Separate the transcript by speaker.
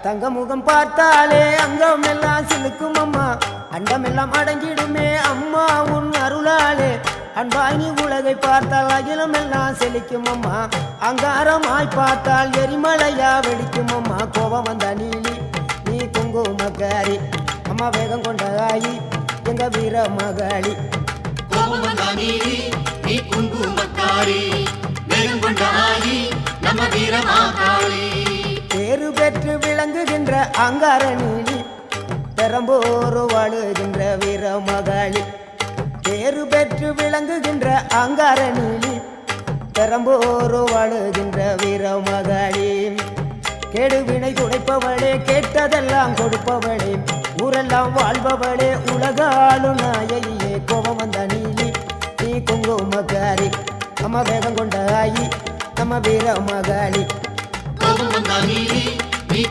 Speaker 1: தங்க முகம் பார்த்தாலே அங்கம் எல்லாம் சிலுக்கும் அம்மா, அண்டமெல்லாம் அடங்கிடுமே அம்மா உன் அருளாலே. அன்பாங்கி உலகை பார்த்தால் அகிலம் எல்லாம் செழிக்கும் அம்மா, அங்காரமாய் பார்த்தால் எரிமலையா வெடிக்கும் அம்மா. கோபம் வந்த நீலி நீ குங்குமக்காரி அம்மா, வேகம் கொண்ட ஆயி எங்க வீர மகாளி.
Speaker 2: கோபம் வந்த நீலி நீ குங்குமக்காரி, வேகம் கொண்ட ஆயி நம்ம வீர மகாளி.
Speaker 1: பேரு பெற்று விளங்குகின்ற அங்கார நீலி, பெரம்போரு வாழுகின்ற வீர மகாளி. பேரு பெற்று விளங்குகின்ற அங்கார நீலி, பெரம்போரு வாழுகின்ற வீர மகாளி. கேடுவினை துடைப்பவளே, கேட்டதெல்லாம் கொடுப்பவளே, ஊரெல்லாம் வாழ்பவளே, உலகாளு நாயகியே. கோபம் வந்த நீலி நீ குங்குமக்காரி அம்மா, வேகம் கொண்ட ஆயி நம்ம வீர மகாளி.
Speaker 2: கோபம் வந்த நீலி நீ